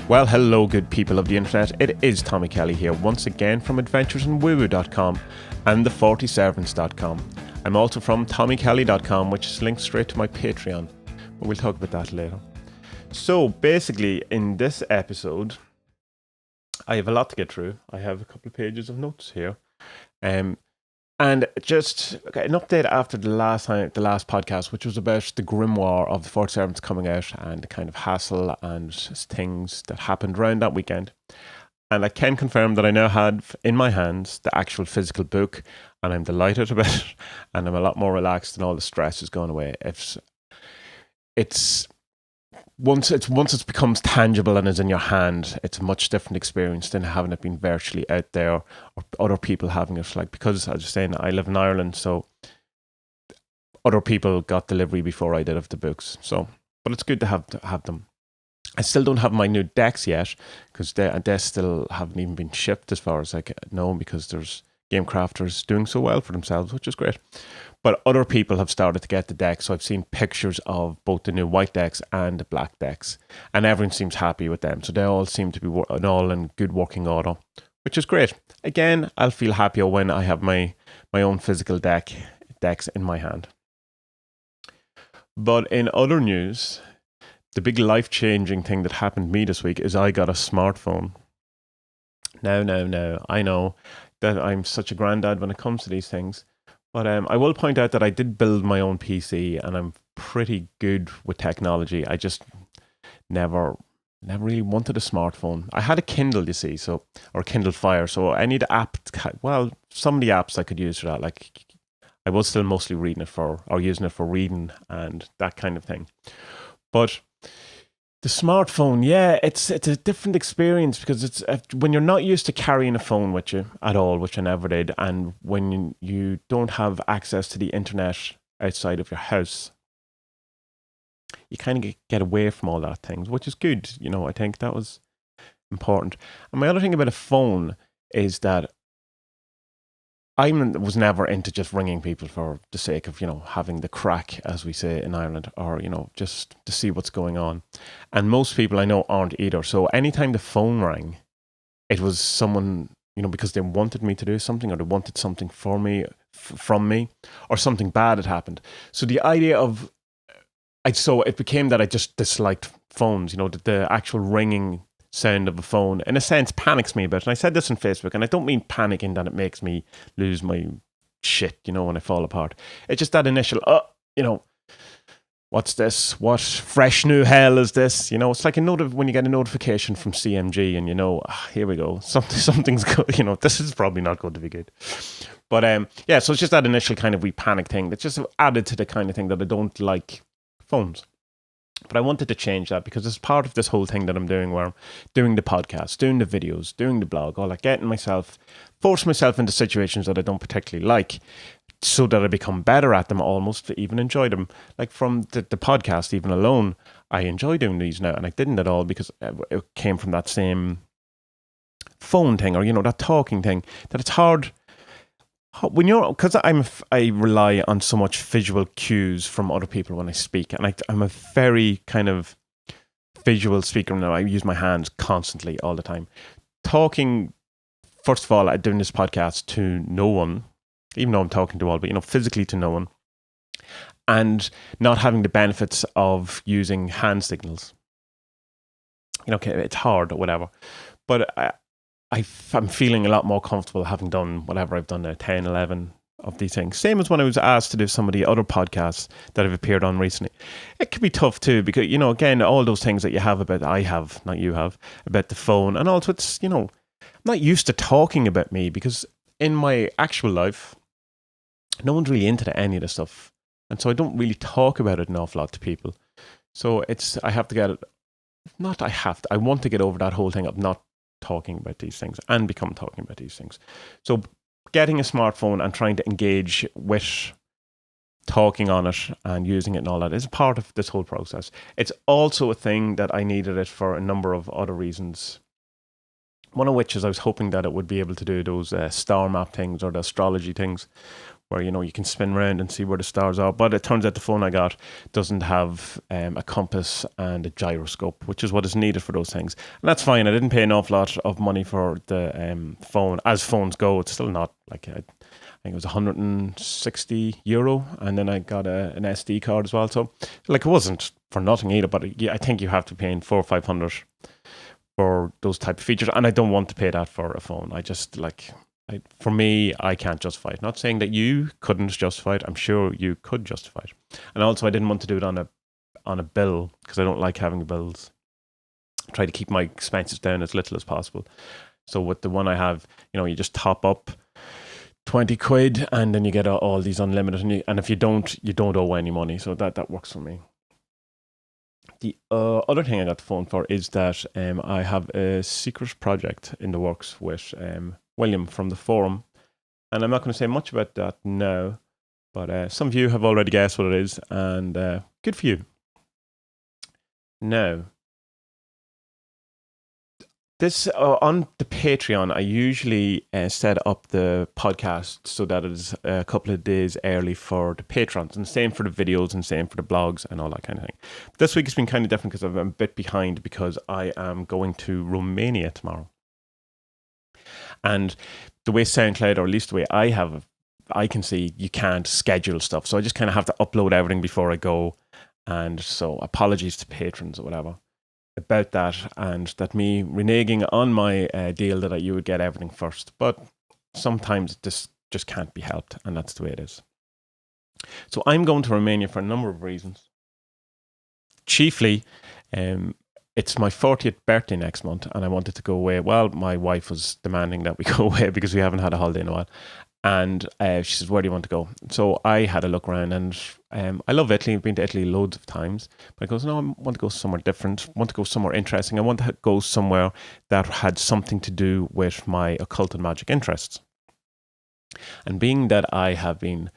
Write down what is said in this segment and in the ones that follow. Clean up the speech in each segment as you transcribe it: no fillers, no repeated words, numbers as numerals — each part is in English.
Well, hello, good people of the internet. It is Tommy Kelly here once again from adventuresinwoo-woo.com and the40servants.com. I'm also from tommykelly.com, which is linked straight to my Patreon. But we'll talk about that later. So, basically, in this episode, I have a lot to get through. I have a couple of pages of notes here. And just an update after the last podcast, which was about the Grimoire of the 40 Servants coming out and the kind of hassle and things that happened around that weekend. And I can confirm that I now have in my hands the actual physical book, and I'm delighted about it, and I'm a lot more relaxed and all the stress is gone away. Once it becomes tangible and is in your hand, it's a much different experience than having it been virtually out there or other people having it. Like, because I was just saying, I live in Ireland, so other people got delivery before I did of the books. So, but it's good to have them. I still don't have my new decks yet because they still haven't even been shipped as far as I know, because there's game crafters doing so well for themselves, which is great. But other people have started to get the decks, so I've seen pictures of both the new white decks and the black decks, and everyone seems happy with them. So they all seem to be all in good working order, which is great. Again, I'll feel happier when I have my own physical decks in my hand. But in other news, the big life-changing thing that happened to me this week is I got a smartphone. Now, I know that I'm such a granddad when it comes to these things. But I will point out that I did build my own PC, and I'm pretty good with technology. I just never really wanted a smartphone. I had a Kindle, you see, or Kindle Fire. So I need an app. Some of the apps I could use for that. Like, I was still mostly using it for reading and that kind of thing. But the smartphone, yeah, it's a different experience, because it's when you're not used to carrying a phone with you at all, which I never did, and when you don't have access to the internet outside of your house, you kind of get away from all that things, which is good. I think that was important. And my other thing about a phone is that I was never into just ringing people for the sake of, having the crack, as we say in Ireland, or, just to see what's going on. And most people I know aren't either. So anytime the phone rang, it was someone, because they wanted me to do something, or they wanted something from me, or something bad had happened. So the idea of, so it became that I just disliked phones, the actual ringing sound of a phone, in a sense, panics me a bit. And I said this on Facebook, and I don't mean panicking that it makes me lose my shit, when I fall apart. It's just that initial, what's this? What fresh new hell is this? It's like when you get a notification from CMG, and here we go, something's good. This is probably not going to be good. But so it's just that initial kind of wee panic thing that's just added to the kind of thing that I don't like phones. But I wanted to change that, because it's part of this whole thing that I'm doing, where I'm doing the podcast, doing the videos, doing the blog, all that, force myself into situations that I don't particularly like, so that I become better at them, almost to even enjoy them. Like from the podcast, even alone, I enjoy doing these now, and I didn't at all because it came from that same phone thing, or that talking thing, that it's hard. Because I rely on so much visual cues from other people when I speak, and I'm a very kind of visual speaker now. I use my hands constantly, all the time. Talking, first of all, I'm doing this podcast to no one, even though I'm talking to all, but physically to no one, and not having the benefits of using hand signals. Okay, it's hard or whatever, but I'm feeling a lot more comfortable having done whatever I've done now, 10, 11 of these things. Same as when I was asked to do some of the other podcasts that I've appeared on recently. It can be tough too, because, again, all those things that you have about, not you have, about the phone. And also it's, I'm not used to talking about me, because in my actual life, no one's really into any of this stuff. And so I don't really talk about it an awful lot to people. So I want to get over that whole thing of not talking about these things and become talking about these things. So getting a smartphone and trying to engage with talking on it and using it and all that is part of this whole process. It's also a thing that I needed it for a number of other reasons. One of which is I was hoping that it would be able to do those star map things or the astrology things, where, you know, you can spin around and see where the stars are. But it turns out the phone I got doesn't have a compass and a gyroscope, which is what is needed for those things. And that's fine. I didn't pay an awful lot of money for the phone. As phones go, it's still not like, I think it was €160. And then I got an SD card as well. So, like, it wasn't for nothing either. But I think you have to pay in 400 or 500 for those type of features. And I don't want to pay that for a phone. I just, like... for me, I can't justify it. Not saying that you couldn't justify it. I'm sure you could justify it. And also, I didn't want to do it on a bill, because I don't like having bills. I try to keep my expenses down as little as possible. So with the one I have, you know, you just top up 20 quid and then you get all these unlimited. And if you don't owe any money. So that works for me. The other thing I got the phone for is that I have a secret project in the works with William from the forum. And I'm not going to say much about that now, but some of you have already guessed what it is, and good for you. Now, this on the Patreon, I usually set up the podcast so that it is a couple of days early for the patrons, and same for the videos and same for the blogs and all that kind of thing. But this week it's been kind of different because I'm a bit behind because I am going to Romania tomorrow. And the way SoundCloud, or at least the way I can see, you can't schedule stuff. So I just kind of have to upload everything before I go. And so apologies to patrons or whatever about that, and that me reneging on my deal that you would get everything first. But sometimes this just can't be helped, and that's the way it is. So I'm going to Romania for a number of reasons. Chiefly, it's my 40th birthday next month, and I wanted to go away. Well, my wife was demanding that we go away because we haven't had a holiday in a while. And she says, where do you want to go? So I had a look around, and I love Italy. I've been to Italy loads of times. But I goes, no, I want to go somewhere different. I want to go somewhere interesting. I want to go somewhere that had something to do with my occult and magic interests. And being that I have been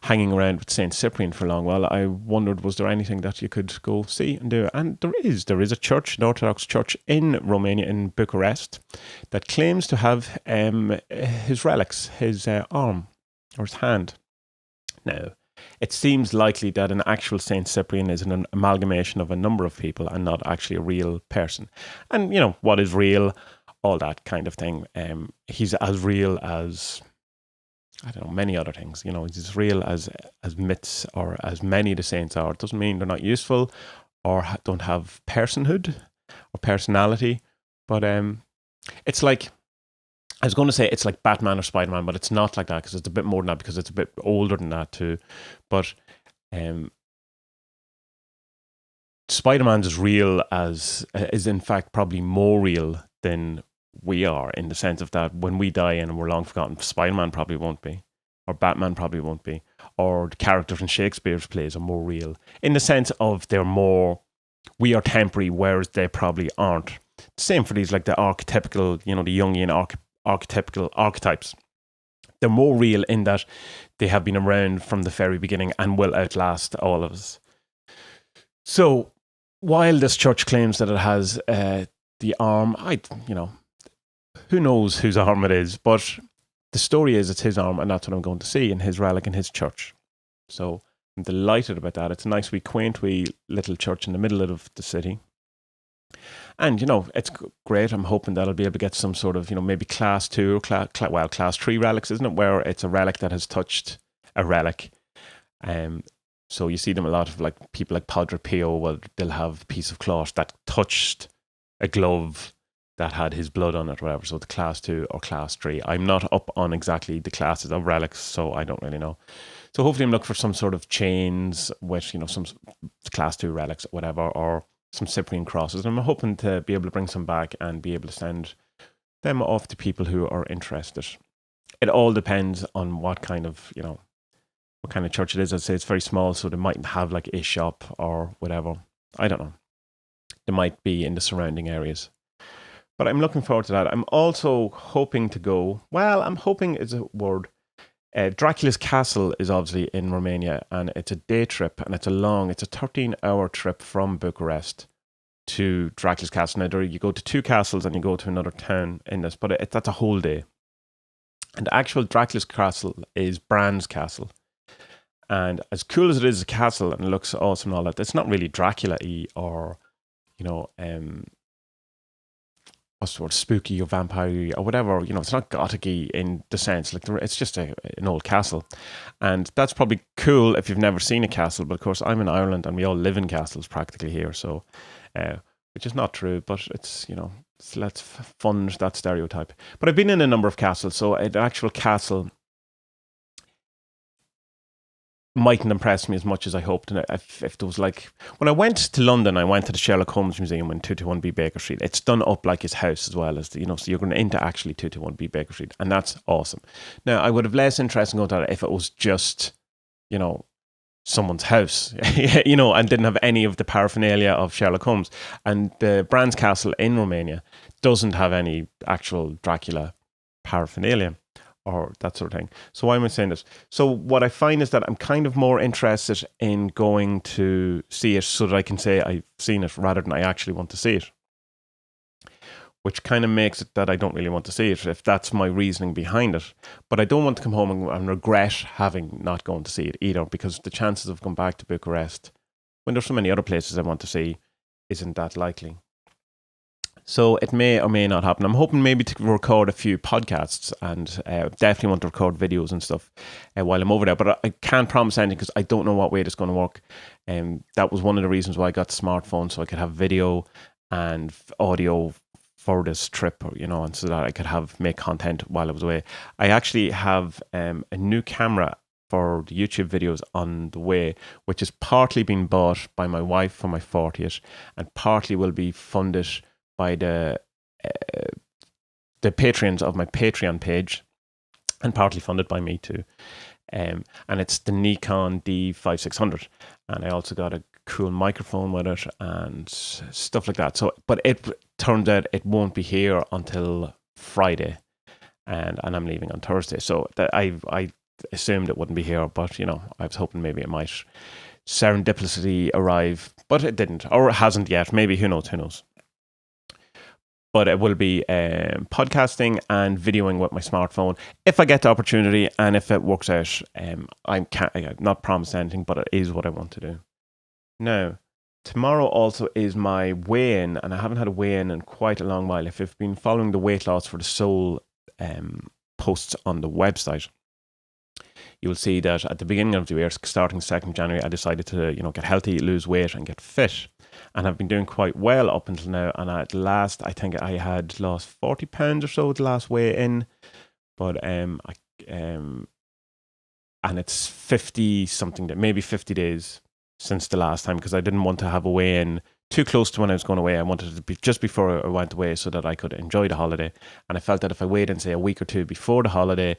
hanging around with Saint Cyprian for a long while, I wondered, was there anything that you could go see and do? And there is a church, an Orthodox church in Romania, in Bucharest, that claims to have his relics, his arm or his hand. Now, it seems likely that an actual Saint Cyprian is an amalgamation of a number of people and not actually a real person. And, you know, what is real, all that kind of thing. He's as real as, I don't know, many other things. You know, it's as real as myths or as many of the saints are. It doesn't mean they're not useful or don't have personhood or personality. But it's like, I was going to say it's like Batman or Spider-Man, but it's not like that, because it's a bit more than that, because it's a bit older than that too. But Spider-Man's as real as, is in fact probably more real than we are, in the sense of that when we die and we're long forgotten, Spider-Man probably won't be, or Batman probably won't be, or the characters in Shakespeare's plays are more real, in the sense of they're more, we are temporary, whereas they probably aren't. Same for these, like the archetypical, you know, the Jungian archetypical archetypes. They're more real in that they have been around from the very beginning and will outlast all of us. So while this church claims that it has the arm, who knows whose arm it is, but the story is it's his arm, and that's what I'm going to see in his relic in his church. So I'm delighted about that. It's a nice wee quaint wee little church in the middle of the city. And, you know, it's great. I'm hoping that I'll be able to get some sort of, you know, maybe class 2 or class 3 relics, isn't it? Where it's a relic that has touched a relic. So you see them a lot of, like, people like Padre Pio, well, they'll have a piece of cloth that touched a glove that had his blood on it or whatever. So the class 2 or class 3. I'm not up on exactly the classes of relics, so I don't really know. So hopefully I'm looking for some sort of chains with, you know, some class 2 relics or whatever, or some Cyprian crosses. And I'm hoping to be able to bring some back and be able to send them off to people who are interested. It all depends on what kind of, you know, what kind of church it is. I'd say it's very small, so they mightn't have like a shop or whatever. I don't know. They might be in the surrounding areas. But I'm looking forward to that. I'm also hoping to go, well, I'm hoping is a word. Dracula's castle is obviously in Romania, and it's a day trip, and it's a 13-hour trip from Bucharest to Dracula's castle. Now, you go to 2 castles and you go to another town in this, but that's a whole day. And the actual Dracula's castle is Bran's castle. And as cool as it is a castle and it looks awesome and all that, it's not really Dracula-y or, what's the word, spooky or vampire or whatever. It's not gothic-y in the sense. Like, it's just an old castle. And that's probably cool if you've never seen a castle. But of course, I'm in Ireland and we all live in castles practically here. So, which is not true, but it's, let's fund that stereotype. But I've been in a number of castles. So an actual castle mightn't impress me as much as I hoped. And if there was like, when I went to London, I went to the Sherlock Holmes Museum in 221B Baker Street. It's done up like his house as well as, so you're going into actually 221B Baker Street. And that's awesome. Now, I would have less interest in going to that if it was just, someone's house, and didn't have any of the paraphernalia of Sherlock Holmes. And the Bran's Castle in Romania doesn't have any actual Dracula paraphernalia or that sort of thing. So why am I saying this? So what I find is that I'm kind of more interested in going to see it so that I can say I've seen it rather than I actually want to see it. Which kind of makes it that I don't really want to see it, if that's my reasoning behind it. But I don't want to come home and regret having not gone to see it either, because the chances of going back to Bucharest, when there's so many other places I want to see, isn't that likely. So it may or may not happen. I'm hoping maybe to record a few podcasts and definitely want to record videos and stuff while I'm over there. But I can't promise anything because I don't know what way it's going to work. That was one of the reasons why I got the smartphone, so I could have video and audio for this trip, and so that I could make content while I was away. I actually have a new camera for the YouTube videos on the way, which is partly being bought by my wife for my 40th and partly will be funded by the patrons of my Patreon page, and partly funded by me too. And it's the Nikon D5600, and I also got a cool microphone with it and stuff like that. So, but it turned out it won't be here until Friday, and I'm leaving on Thursday. So I assumed it wouldn't be here, but I was hoping maybe it might serendipitously arrive, but it didn't, or it hasn't yet. Maybe, who knows. But it will be podcasting and videoing with my smartphone if I get the opportunity and if it works out. I'm not promised anything, but it is what I want to do. Now, tomorrow also is my weigh-in, and I haven't had a weigh-in in quite a long while. If you've been following the Weight Loss for the Soul posts on the website, you will see that at the beginning of the year, starting 2nd January, I decided to get healthy, lose weight, and get fit. And I've been doing quite well up until now. And at last, I think I had lost 40 pounds or so the last weigh-in. But and it's 50 something, maybe 50 days since the last time, because I didn't want to have a weigh-in too close to when I was going away. I wanted it to be just before I went away so that I could enjoy the holiday. And I felt that if I weighed in, say, a week or two before the holiday,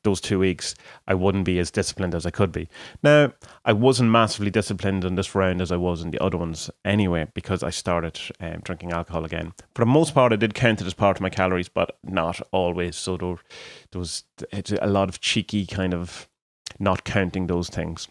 those 2 weeks, I wouldn't be as disciplined as I could be. Now, I wasn't massively disciplined in this round as I was in the other ones anyway, because I started drinking alcohol again. For the most part, I did count it as part of my calories, but not always. So there was a lot of cheeky kind of not counting those things,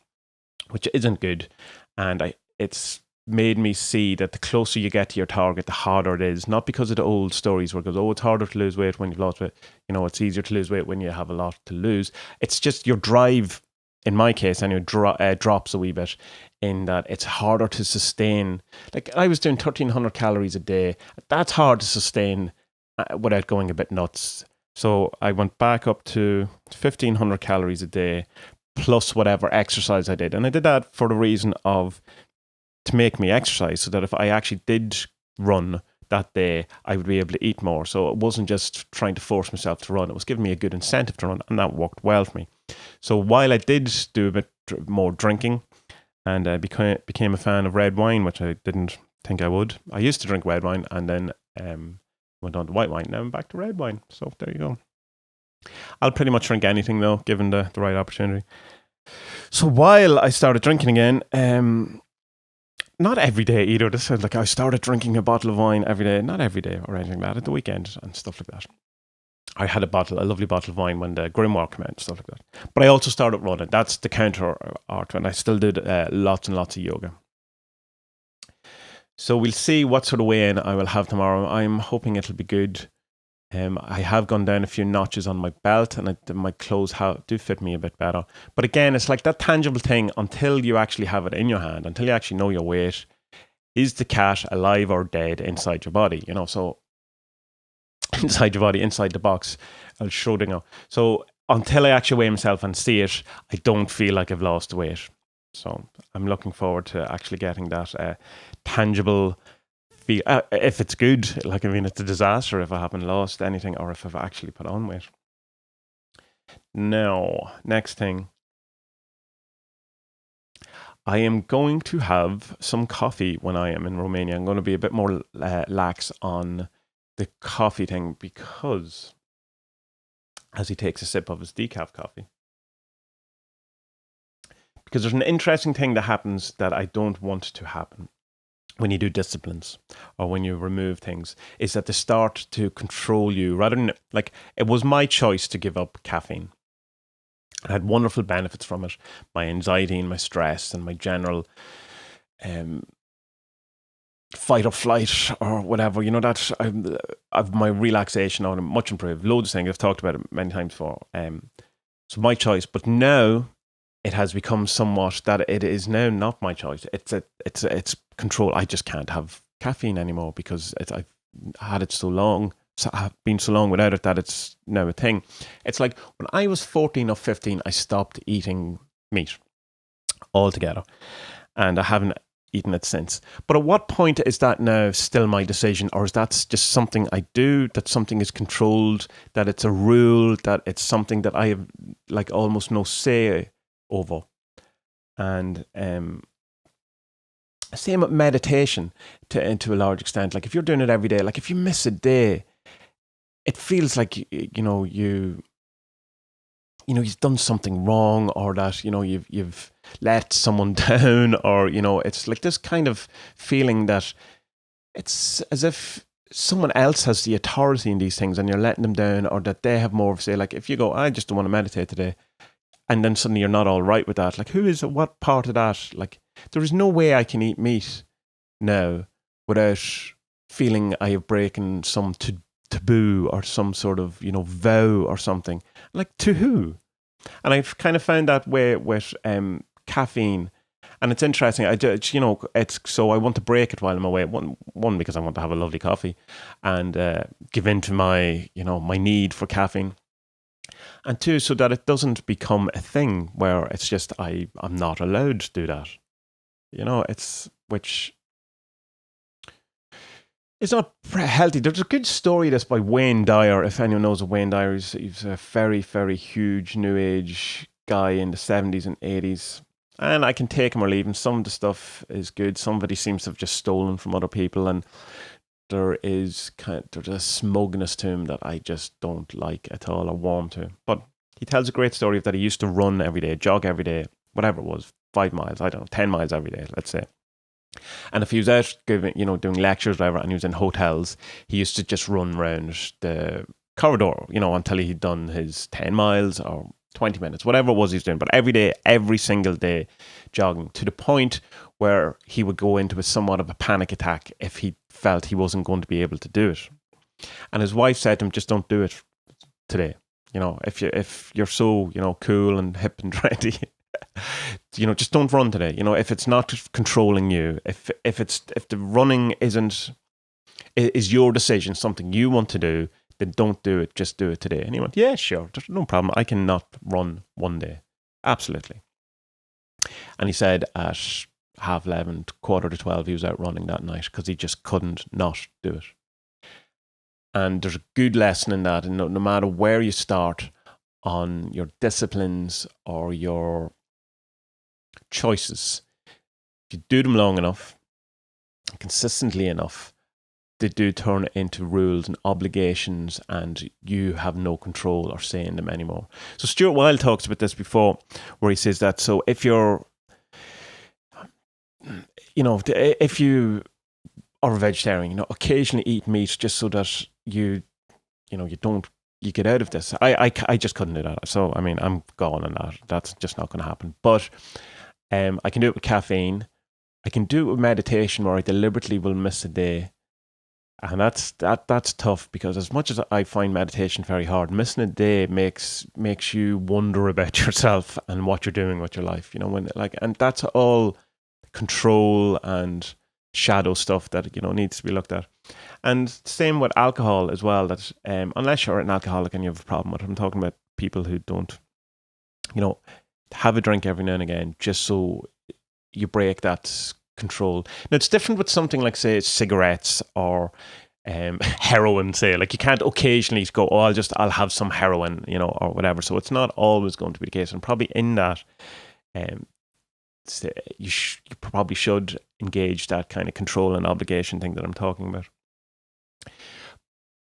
which isn't good. And it's made me see that the closer you get to your target, the harder it is. Not because of the old stories where it goes, it's harder to lose weight when you've lost weight. It's easier to lose weight when you have a lot to lose. It's just your drive, in my case, anyway, drops a wee bit, in that it's harder to sustain. Like, I was doing 1,300 calories a day. That's hard to sustain without going a bit nuts. So I went back up to 1,500 calories a day, plus whatever exercise I did. And I did that for the reason to make me exercise, so that if I actually did run that day, I would be able to eat more. So it wasn't just trying to force myself to run. It was giving me a good incentive to run, and that worked well for me. So while I did do a bit more drinking, and I became a fan of red wine, which I didn't think I would. I used to drink red wine, and then went on to white wine. Now I'm back to red wine. So there you go. I'll pretty much drink anything, though, given the right opportunity. So while I started drinking again, not every day either. This sounds like I started drinking a bottle of wine every day. Not every day or anything like that. At the weekend and stuff like that. I had a lovely bottle of wine when the Grimoire came out and stuff like that. But I also started running. That's the counter art. And I still did lots and lots of yoga. So we'll see what sort of weigh-in I will have tomorrow. I'm hoping it'll be good. I have gone down a few notches on my belt, and my clothes do fit me a bit better. But again, it's like that tangible thing until you actually have it in your hand, until you actually know your weight. Is the cat alive or dead inside your body? So inside your body, inside the box, Schrodinger. So until I actually weigh myself and see it, I don't feel like I've lost weight. So I'm looking forward to actually getting that tangible feel. If it's good, like, I mean, it's a disaster if I haven't lost anything or if I've actually put on weight. Now, next thing. I am going to have some coffee when I am in Romania. I'm going to be a bit more lax on the coffee thing because as he takes a sip of his decaf coffee, because there's an interesting thing that happens that I don't want to happen when you do disciplines or when you remove things, is that they start to control you rather than, like, it was my choice to give up caffeine. I had wonderful benefits from it. My anxiety and my stress and my general fight or flight or whatever, that I've my relaxation on much improved. Loads of things. I've talked about it many times before. So my choice, but now it has become somewhat that it is now not my choice. It's control. I just can't have caffeine anymore because I've had it so long. So I've been so long without it that it's now a thing. It's like when I was 14 or 15, I stopped eating meat altogether, and I haven't eaten it since. But at what point is that now still my decision, or is that just something I do, that something is controlled, that it's a rule, that it's something that I have like almost no say over? And same with meditation to a large extent. Like if you're doing it every day, like if you miss a day, it feels like you've done something wrong, or that you've let someone down, or it's like this kind of feeling that it's as if someone else has the authority in these things and you're letting them down, or that they have more of a say. Like if you go, I just don't want to meditate today, and then suddenly you're not all right with that, like who is it, what part of that? Like there is no way I can eat meat now without feeling I have broken some taboo or some sort of vow or something. Like to who? And I've kind of found that way with caffeine, and it's interesting. It's so I want to break it while I'm away. One because I want to have a lovely coffee and give in to my my need for caffeine, and two, so that it doesn't become a thing where it's just I'm not allowed to do that. It's which. It's not healthy. There's a good story this by Wayne Dyer. If anyone knows of Wayne Dyer, he's a very, very huge New Age guy in the 70s and 80s. And I can take him or leave him. Some of the stuff is good. Some of it he seems to have just stolen from other people. And there's a smugness to him that I just don't like at all or warm to. But he tells a great story of that he used to run every day, jog every day, whatever it was, 5 miles, I don't know, 10 miles every day, let's say. And if he was out giving, doing lectures, whatever, and he was in hotels, he used to just run around the corridor, until he'd done his 10 miles or 20 minutes, whatever it was he was doing. But every day, every single day, jogging, to the point where he would go into somewhat of a panic attack if he felt he wasn't going to be able to do it. And his wife said to him, just don't do it today. If you're so, cool and hip and trendy, just don't run today. If it's not controlling you, if the running is your decision, something you want to do, then don't do it. Just do it today. And he went, yeah, sure, there's no problem. I cannot run one day, absolutely. And he said at 11:30, 11:45, he was out running that night because he just couldn't not do it. And there's a good lesson in that. And no matter where you start on your disciplines or your choices, if you do them long enough, consistently enough, they do turn into rules and obligations, and you have no control or say in them anymore. So Stuart Wilde talks about this before, where he says that, so if you're, if you are a vegetarian, occasionally eat meat just so that you get out of this. I just couldn't do that. So, I mean, I'm gone on that. That's just not going to happen. But I can do it with caffeine. I can do it with meditation, where I deliberately will miss a day And that's tough, because as much as I find meditation very hard, missing a day makes you wonder about yourself and what you're doing with your life. When and that's all control and shadow stuff that needs to be looked at. And same with alcohol as well. That unless you're an alcoholic and you have a problem with it, I'm talking about people who don't, have a drink every now and again, just so you break that control. Now, it's different with something like, say, cigarettes or heroin. Say, like, you can't occasionally go, oh, I'll have some heroin, or whatever. So it's not always going to be the case. And probably in that, you probably should engage that kind of control and obligation thing that I'm talking about.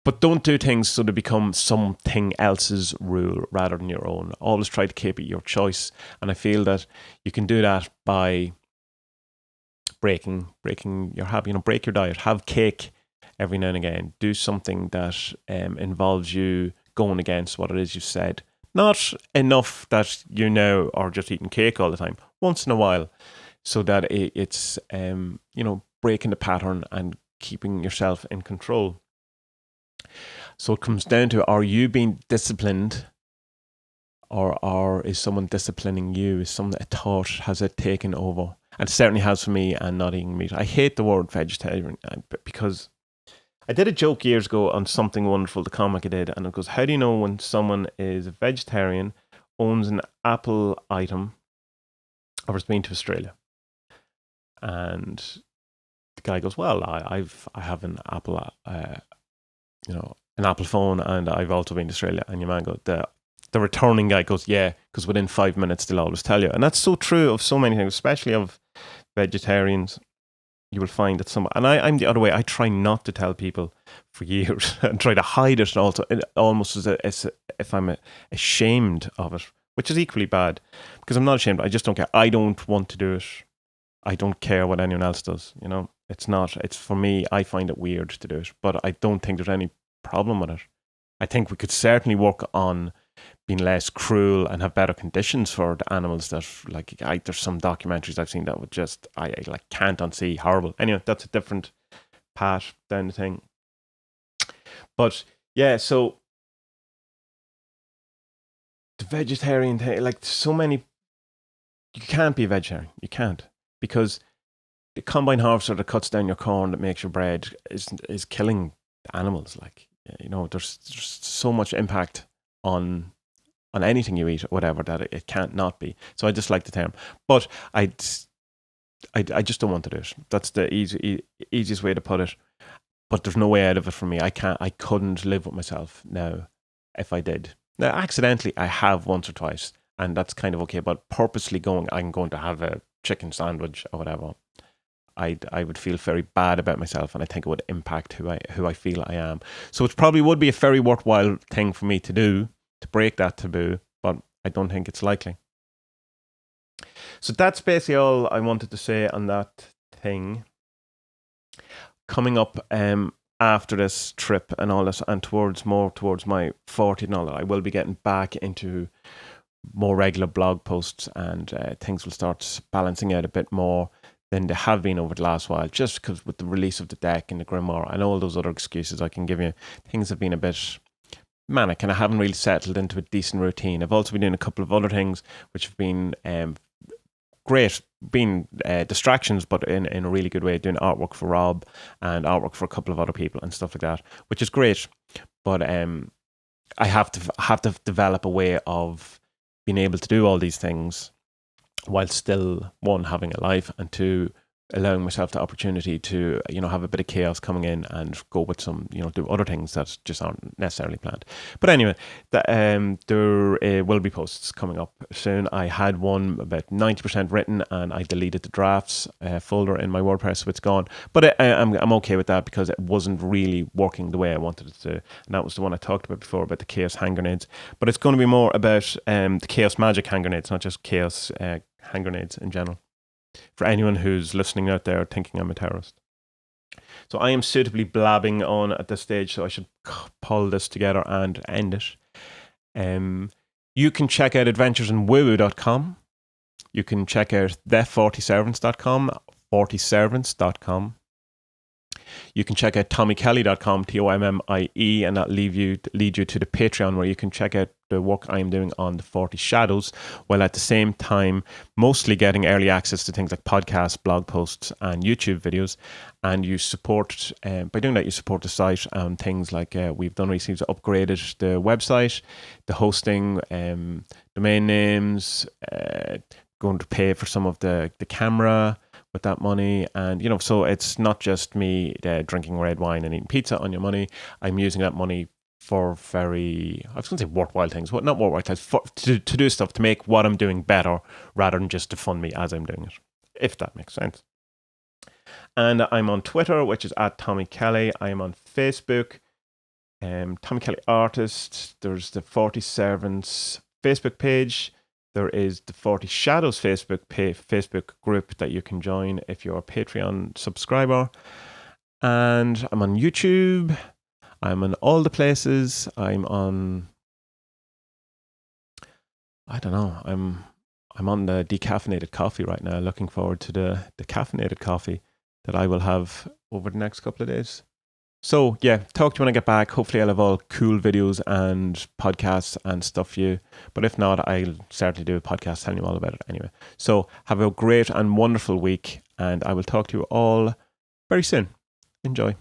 But don't do things so they become something else's rule rather than your own. Always try to keep it your choice. And I feel that you can do that by breaking your habit. Break your diet. Have cake every now and again. Do something that involves you going against what it is you said. Not enough that you now are just eating cake all the time. Once in a while, so that it's breaking the pattern and keeping yourself in control. So it comes down to, are you being disciplined, or is someone disciplining you? Is a thought, has it taken over? And it certainly has for me, and not eating meat. I hate the word vegetarian, because I did a joke years ago on Something Wonderful, the comic I did, and it goes, how do you know when someone is a vegetarian, owns an Apple item, or has been to Australia? And the guy goes, well, I have an Apple, an Apple phone, and I've also been to Australia. And your man goes, the returning guy goes, yeah, because within 5 minutes they'll always tell you. And that's so true of so many things, especially of vegetarians. You will find that I'm the other way. I try not to tell people for years and try to hide it, and also almost as if I'm ashamed of it, which is equally bad, because I'm not ashamed. I just don't care. I don't want to do it. I don't care what anyone else does. It's for me, I find it weird to do it, but I don't think there's any problem with it. I think we could certainly work on being less cruel and have better conditions for the animals. That, like, there's some documentaries I've seen that would just, I can't unsee. Horrible. Anyway, that's a different path down the thing. But yeah, so the vegetarian thing, like, so many, you can't be a vegetarian. You can't, because the combine harvester that cuts down your corn that makes your bread is killing the animals. Like, there's so much impact on anything you eat or whatever that it can't not be. So I just like the term, but I just don't want to do it. That's the easiest way to put it. But there's no way out of it for me. I couldn't live with myself now if I did. Now, accidentally, I have once or twice, and that's kind of okay. But purposely I'm going to have a chicken sandwich or whatever, I would feel very bad about myself, and I think it would impact who I feel I am. So it probably would be a very worthwhile thing for me to do, to break that taboo, but I don't think it's likely. So that's basically all I wanted to say on that thing. Coming up after this trip and all this, and towards my 40th and all that, I will be getting back into more regular blog posts, and things will start balancing out a bit more than they have been over the last while, just because with the release of the deck and the Grimoire and all those other excuses I can give you, things have been a bit manic, and I haven't really settled into a decent routine. I've also been doing a couple of other things which have been great, been distractions, but in a really good way, doing artwork for Rob and artwork for a couple of other people and stuff like that, which is great. But I have to develop a way of being able to do all these things while still, one, having a life, and two, allowing myself the opportunity to, have a bit of chaos coming in and go with some, do other things that just aren't necessarily planned. But anyway, there will be posts coming up soon. I had one about 90% written, and I deleted the drafts folder in my WordPress, so it's gone. But I'm okay with that, because it wasn't really working the way I wanted it to. And that was the one I talked about before, about the Chaos hand grenades. But it's going to be more about the Chaos magic hand grenades, not just Chaos hand grenades in general, for anyone who's listening out there thinking I'm a terrorist. So I am suitably blabbing on at this stage, so I should pull this together and end it. You can check out adventuresinwoo.com. You can check out the40servants.com, 40servants.com. You can check out tommykelly.com, TOMMIE, and that lead you to the Patreon, where you can check out the work I'm doing on the 40 Shadows, while at the same time mostly getting early access to things like podcasts, blog posts, and YouTube videos. And you support, by doing that, you support the site and things like we've done recently, upgraded the website, the hosting, domain names, going to pay for some of the camera with that money. And, you know, so it's not just me drinking red wine and eating pizza on your money. I'm using that money for very, I was going to say worthwhile things, well, not worthwhile things, to do stuff to make what I'm doing better rather than just to fund me as I'm doing it, if that makes sense. And I'm on Twitter, which is at Tommy Kelly. I am on Facebook, Tommy Kelly Artist. There's the 40 Servants Facebook page. There is the 40 Shadows Facebook group that you can join if you're a Patreon subscriber. And I'm on YouTube. I'm on all the places. I'm on, I don't know, I'm on the decaffeinated coffee right now. Looking forward to the caffeinated coffee that I will have over the next couple of days. So yeah, talk to you when I get back. Hopefully I'll have all cool videos and podcasts and stuff for you. But if not, I'll certainly do a podcast telling you all about it anyway. So have a great and wonderful week, and I will talk to you all very soon. Enjoy.